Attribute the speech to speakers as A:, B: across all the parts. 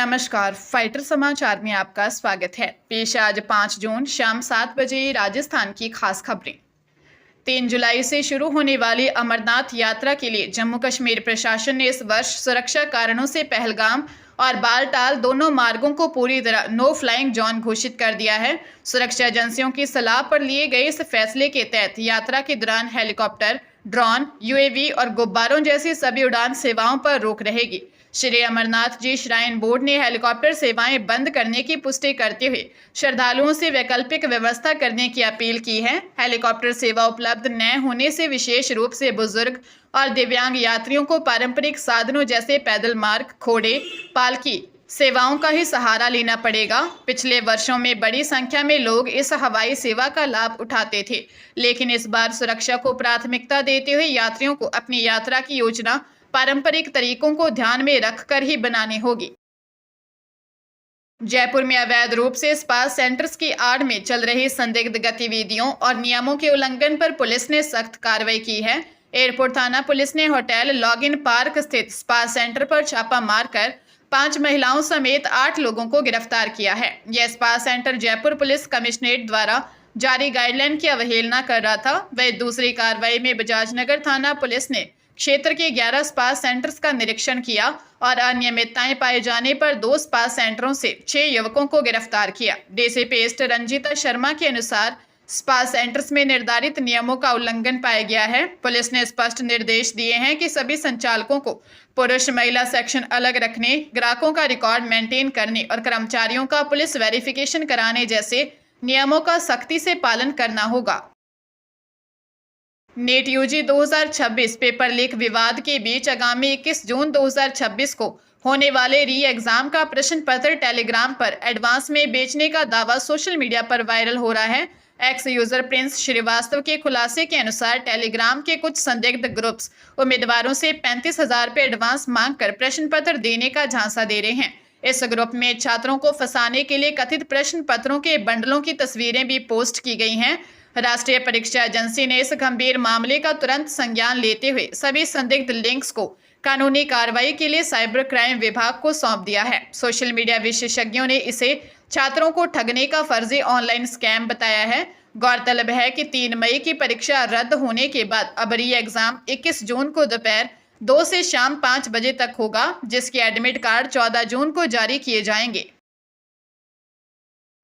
A: नमस्कार, फाइटर समाचार में आपका स्वागत है। पेश आज 5 जून शाम 7 बजे राजस्थान की खास खबरें। 3 जुलाई से शुरू होने वाली अमरनाथ यात्रा के लिए जम्मू कश्मीर प्रशासन ने इस वर्ष सुरक्षा कारणों से पहलगाम और बालटाल दोनों मार्गों को पूरी तरह नो फ्लाइंग जोन घोषित कर दिया है। सुरक्षा एजेंसियों की सलाह पर लिए गए इस फैसले के तहत यात्रा के दौरान हेलीकॉप्टर, ड्रोन, यूएवी और गुब्बारों जैसी सभी उड़ान सेवाओं पर रोक रहेगी। श्री अमरनाथ जी श्राइन बोर्ड ने हेलीकॉप्टर सेवाएं बंद करने की पुष्टि करते हुए श्रद्धालुओं से वैकल्पिक व्यवस्था करने की अपील की है। हेलीकॉप्टर सेवा उपलब्ध न होने से विशेष रूप से बुजुर्ग और दिव्यांग यात्रियों को पारंपरिक साधनों जैसे पैदल मार्ग, घोड़े, पालकी सेवाओं का ही सहारा लेना पड़ेगा। पिछले वर्षों में बड़ी संख्या में लोग इस हवाई सेवा का लाभ उठाते थे, लेकिन इस बार सुरक्षा को प्राथमिकता देते हुए यात्रियों को अपनी यात्रा की योजना पारंपरिक तरीकों को ध्यान में रखकर ही बनानी होगी। जयपुर में अवैध रूप से स्पा सेंटर्स की आड़ में चल रही संदिग्ध गतिविधियों और नियमों के उल्लंघन पर पुलिस ने सख्त कार्रवाई की है। एयरपोर्ट थाना पुलिस ने होटल लॉगिन पार्क स्थित स्पा सेंटर पर छापा मारकर 5 महिलाओं समेत 8 लोगों को गिरफ्तार किया है। यह spa centre Jaipur police commissionerate द्वारा जारी गाइडलाइन की अवहेलना कर रहा था। वह दूसरी कार्रवाई में बजाजनगर थाना पुलिस ने क्षेत्र के 11 स्पा सेंटर्स का निरीक्षण किया और अनियमितताएं पाए जाने पर 2 स्पा सेंटरों से 6 युवकों को गिरफ्तार किया। डीसीपी रंजीता शर्मा के अनुसार स्पा सेंटर्स में निर्धारित नियमों का उल्लंघन पाया गया है। पुलिस ने स्पष्ट निर्देश दिए हैं कि सभी संचालकों को पुरुष महिला सेक्शन अलग रखने, ग्राहकों का रिकॉर्ड मेंटेन करने और कर्मचारियों का पुलिस वेरिफिकेशन कराने जैसे नियमों का सख्ती से पालन करना होगा। नेट यूजी 2026 पेपर लीक विवाद के बीच आगामी 21 जून 2026 को होने वाले री एग्जाम का प्रश्न पत्र टेलीग्राम पर एडवांस में बेचने का दावा सोशल मीडिया पर वायरल हो रहा है। एक्स यूजर प्रिंस श्रीवास्तव के खुलासे के अनुसार टेलीग्राम के कुछ संदिग्ध ग्रुप्स उम्मीदवारों से 35,000 रुपये एडवांस मांगकर प्रश्न पत्र देने का झांसा दे रहे हैं। इस ग्रुप में छात्रों को फंसाने के लिए कथित प्रश्न पत्रों के बंडलों की तस्वीरें भी पोस्ट की गई हैं। राष्ट्रीय परीक्षा एजेंसी ने इस गंभीर मामले का तुरंत संज्ञान लेते हुए सभी संदिग्ध लिंक्स को कानूनी कार्रवाई के लिए साइबर क्राइम विभाग को सौंप दिया है। सोशल मीडिया विशेषज्ञों ने इसे छात्रों को ठगने का फर्जी ऑनलाइन स्कैम बताया है। गौरतलब है कि 3 मई की परीक्षा रद्द होने के बाद अब री एग्जाम 21 जून को दोपहर 2 से शाम 5 बजे तक होगा, जिसके एडमिट कार्ड 14 जून को जारी किए जाएंगे।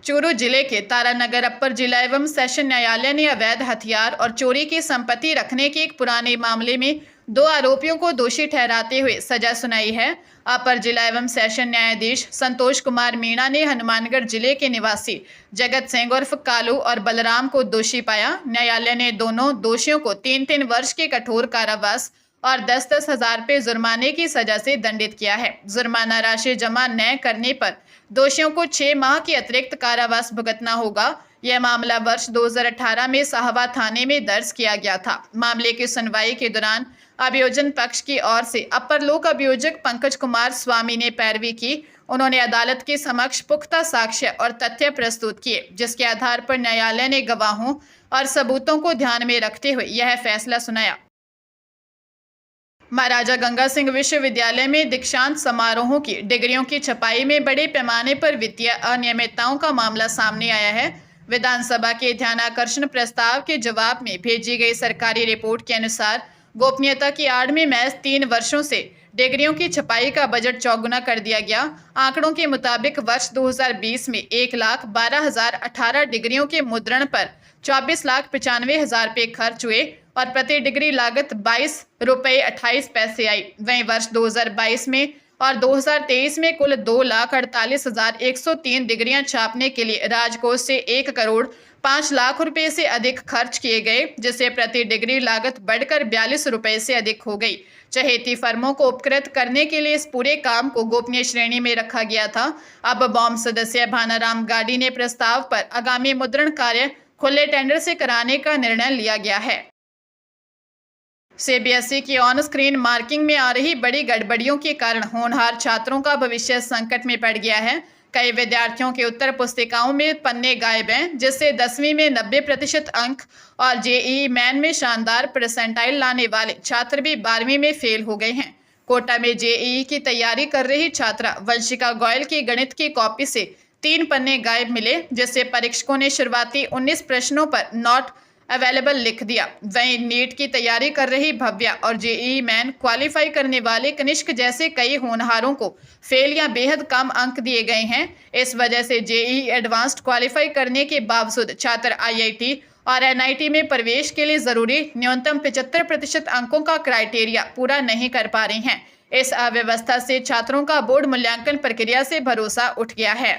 A: चूरू जिले के तारानगर अपर जिला एवं सेशन न्यायालय ने अवैध हथियार और चोरी की संपत्ति रखने के एक पुराने मामले में 2 आरोपियों को दोषी ठहराते हुए सजा सुनाई है। अपर जिला एवं सेशन न्यायाधीश संतोष कुमार मीणा ने हनुमानगढ़ जिले के निवासी जगत सिंह उर्फ कालू और बलराम को दोषी पाया। न्यायालय ने दोनों दोषियों को 3-3 वर्ष के कठोर कारावास और 10-10 हजार रुपये जुर्माने की सजा से दंडित किया है। जुर्माना राशि जमा न करने पर दोषियों को 6 माह की अतिरिक्त कारावास भुगतना होगा। यह मामला वर्ष 2018 में साहवा थाने में दर्ज किया गया था। मामले की सुनवाई के दौरान अभियोजन पक्ष की ओर से अपर लोक अभियोजक पंकज कुमार स्वामी ने पैरवी की। उन्होंने अदालत के समक्ष पुख्ता साक्ष्य और तथ्य प्रस्तुत किए, जिसके आधार पर न्यायालय ने गवाहों और सबूतों को ध्यान में रखते हुए यह फैसला सुनाया। महाराजा गंगा सिंह विश्वविद्यालय में दीक्षांत समारोहों की डिग्रियों की छपाई में बड़े पैमाने पर वित्तीय अनियमितताओं का मामला सामने आया है। विधानसभा के ध्यानाकर्षण प्रस्ताव के जवाब में भेजी गई सरकारी रिपोर्ट के अनुसार गोपनीयता की आड़ में महज 3 वर्षों से डिग्रियों की छपाई का बजट चौगुना कर दिया गया। आंकड़ों के मुताबिक वर्ष 2020 में 1,12,018 डिग्रियों के मुद्रण पर 24,95,000 रुपये खर्च हुए और प्रति डिग्री लागत 22 रुपये 28 पैसे आई। वहीं वर्ष 2022 में और 2023 में कुल 2,48,103 डिग्रियां छापने के लिए राजकोष से 1 करोड़ 5 लाख रुपए से अधिक खर्च किए गए, जिससे प्रति डिग्री लागत बढ़कर 42 रुपए से अधिक हो गई। चहेती फर्मों को उपकृत करने के लिए इस पूरे काम को गोपनीय श्रेणी में रखा गया था। अब बॉम्ब सदस्य भानाराम गाडी ने प्रस्ताव पर आगामी मुद्रण कार्य खुले टेंडर से कराने का निर्णय लिया गया है। सीबीएसई की ऑन स्क्रीन मार्किंग में आ रही बड़ी गड़बड़ियों के कारण होनहार छात्रों का भविष्य संकट में पड़ गया है। कई विद्यार्थियों के उत्तर पुस्तिकाओं में पन्ने गायब हैं, जिससे 10वीं में 90% अंक और जेईई मेन में शानदार परसेंटाइल लाने वाले छात्र भी 12वीं में फेल हो गए हैं। कोटा में जेईई की तैयारी कर रही छात्रा वंशिका गोयल की गणित की कॉपी से 3 पन्ने गायब मिले, जिससे परीक्षकों ने शुरुआती 19 प्रश्नों पर नॉट अवेलेबल लिख दिया। वहीं नीट की तैयारी कर रही भव्या और जेईई मेन क्वालिफाई करने वाले कनिष्क जैसे कई होनहारों को फेल या बेहद कम अंक दिए गए हैं। इस वजह से जेईई एडवांस्ड क्वालिफाई करने के बावजूद छात्र आईआईटी और एनआईटी में प्रवेश के लिए जरूरी न्यूनतम 75% अंकों का क्राइटेरिया पूरा नहीं कर पा रहे हैं। इस अव्यवस्था से छात्रों का बोर्ड मूल्यांकन प्रक्रिया से भरोसा उठ गया है।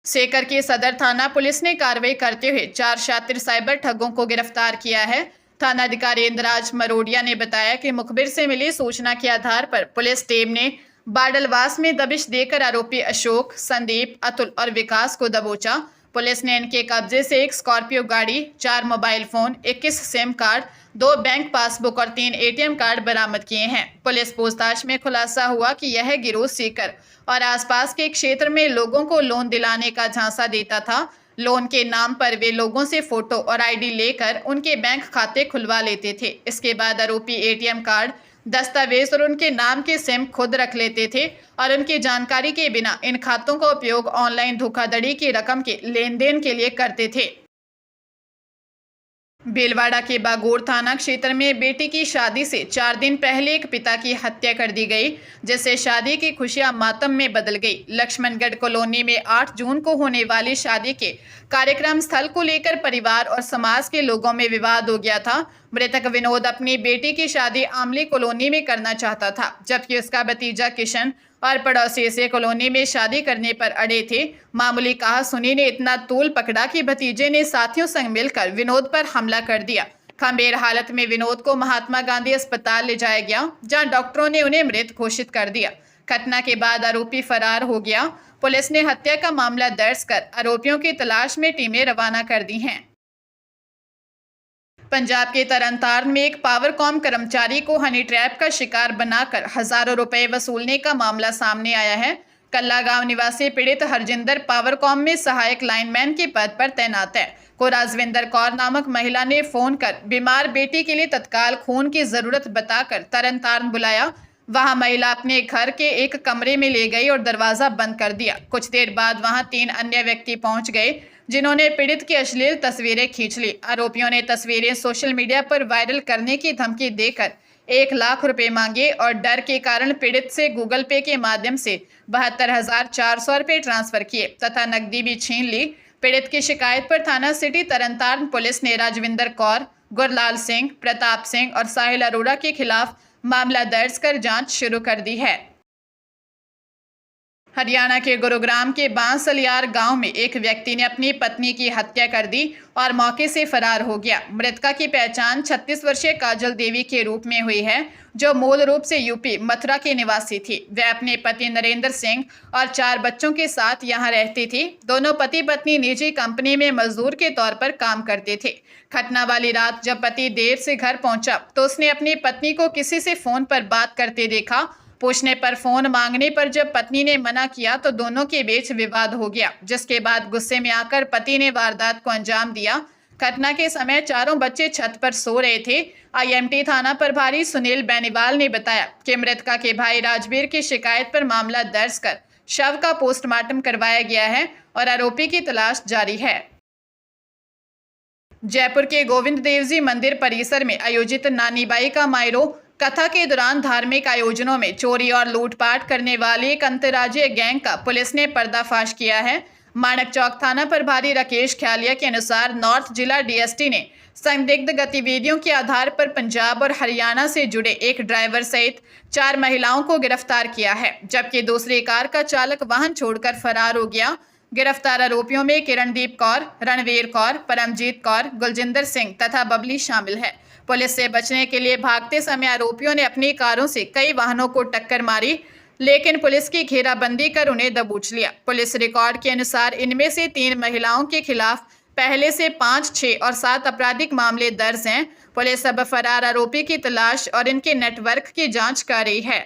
A: सीकर की सदर थाना पुलिस ने कार्रवाई करते हुए 4 शातिर साइबर ठगों को गिरफ्तार किया है। थानाधिकारी इंद्राज मरोडिया ने बताया कि मुखबिर से मिली सूचना के आधार पर पुलिस टीम ने बाडलवास में दबिश देकर आरोपी अशोक, संदीप, अतुल और विकास को दबोचा। पुलिस ने इनके कब्जे से एक स्कॉर्पियो गाड़ी, 4 mobile phone, 21 SIM card, 2 bank passbook और 3 एटीएम कार्ड बरामद किए हैं। पुलिस पूछताछ में खुलासा हुआ कि यह गिरोह सीकर और आसपास के क्षेत्र में लोगों को लोन दिलाने का झांसा देता था। लोन के नाम पर वे लोगों से फोटो और आईडी लेकर उनके बैंक खाते खुलवा लेते थे। इसके बाद आरोपी एटीएम कार्ड, दस्तावेज और उनके नाम के सिम खुद रख लेते थे और उनकी जानकारी के बिना इन खातों का उपयोग ऑनलाइन धोखाधड़ी की रकम के लेन देन के लिए करते थे। भीलवाड़ा के बागोर थाना क्षेत्र में बेटी की शादी से 4 दिन पहले एक पिता की हत्या कर दी गई, जिससे शादी की खुशियां मातम में बदल गई। लक्ष्मणगढ़ कॉलोनी में 8 जून को होने वाली शादी के कार्यक्रम स्थल को लेकर परिवार और समाज के लोगों में विवाद हो गया था। मृतक विनोद अपनी बेटी की शादी आमली कॉलोनी में करना चाहता था, जबकि उसका भतीजा किशन और पड़ोसी इसे कॉलोनी में शादी करने पर अड़े थे। मामूली कहा सुनी ने इतना तूल पकड़ा कि भतीजे ने साथियों संग मिलकर विनोद पर हमला कर दिया। गंभीर हालत में विनोद को महात्मा गांधी अस्पताल ले जाया गया, जहां डॉक्टरों ने उन्हें मृत घोषित कर दिया। घटना के बाद आरोपी फरार हो गया। पुलिस ने हत्या का मामला दर्ज कर आरोपियों की तलाश में टीमें रवाना कर दी हैं। पंजाब के तरनतारन में एक पावरकॉम कर्मचारी को हनी ट्रैप का शिकार बनाकर हजारों रुपए वसूलने का मामला सामने आया है। कल्ला गांव निवासी पीड़ित हरजिंदर पावरकॉम में सहायक लाइनमैन के पद पर तैनात है। को राजविंदर कौर नामक महिला ने फोन कर बीमार बेटी के लिए तत्काल खून की जरूरत बताकर तरनतारन बुलाया। वहां महिला अपने घर के एक कमरे में ले गई और दरवाजा बंद कर दिया। कुछ देर बाद वहां 3 अन्य व्यक्ति पहुंच गए, जिन्होंने पीड़ित की अश्लील तस्वीरें खींच ली। आरोपियों ने तस्वीरें सोशल मीडिया पर वायरल करने की धमकी देकर 1 लाख रुपए मांगे और डर के कारण पीड़ित से गूगल पे के माध्यम से 72,400 रुपए ट्रांसफर किए तथा नकदी भी छीन ली। पीड़ित की शिकायत पर थाना सिटी तरनतारन पुलिस ने राजविंदर कौर, गुरलाल सिंह, प्रताप सिंह और साहिल अरोड़ा के खिलाफ मामला दर्ज कर जांच शुरू कर दी है। हरियाणा के गुरुग्राम के बांसलियार गांव में एक व्यक्ति ने अपनी पत्नी की हत्या कर दी और मौके से फरार हो गया। मृतका की पहचान 36 वर्षीय काजल देवी के रूप में हुई है, जो मूल रूप से यूपी मथुरा की निवासी थी। वह अपने पति नरेंद्र सिंह और 4 बच्चों के साथ यहां रहती थी। दोनों पति पत्नी निजी कंपनी में मजदूर के तौर पर काम करते थे। घटना वाली रात जब पति देर से घर पहुंचा तो उसने अपनी पत्नी को किसी से फोन पर बात करते देखा। पूछने पर फोन मांगने पर जब पत्नी ने मना किया तो दोनों के बीच विवाद हो गया, जिसके बाद गुस्से में आकर पति ने वारदात को अंजाम दिया। घटना के समय 4 बच्चे छत पर सो रहे थे। आईएमटी थाना प्रभारी सुनील बेनीवाल ने बताया कि मृतका के भाई राजवीर की शिकायत पर मामला दर्ज कर शव का पोस्टमार्टम करवाया गया है और आरोपी की तलाश जारी है। जयपुर के गोविंद देव जी मंदिर परिसर में आयोजित नानीबाई का मायरो कथा के दौरान धार्मिक आयोजनों में चोरी और लूटपाट करने वाली एक अंतर्राज्यीय गैंग का पुलिस ने पर्दाफाश किया है। मानक चौक थाना प्रभारी राकेश ख्यालिया के अनुसार नॉर्थ जिला डीएसटी ने संदिग्ध गतिविधियों के आधार पर पंजाब और हरियाणा से जुड़े एक ड्राइवर सहित 4 महिलाओं को गिरफ्तार किया है, जबकि दूसरी कार का चालक वाहन छोड़कर फरार हो गया। गिरफ्तार आरोपियों में किरणदीप कौर, रणवीर कौर, परमजीत कौर, गुलजिंदर सिंह तथा बबली शामिल है। पुलिस से बचने के लिए भागते समय आरोपियों ने अपनी कारों से कई वाहनों को टक्कर मारी, लेकिन पुलिस की घेराबंदी कर उन्हें दबोच लिया। पुलिस रिकॉर्ड के अनुसार इनमें से 3 महिलाओं के खिलाफ पहले से 5, 6 और 7 आपराधिक मामले दर्ज हैं। पुलिस अब फरार आरोपी की तलाश और इनके नेटवर्क की जांच कर रही है।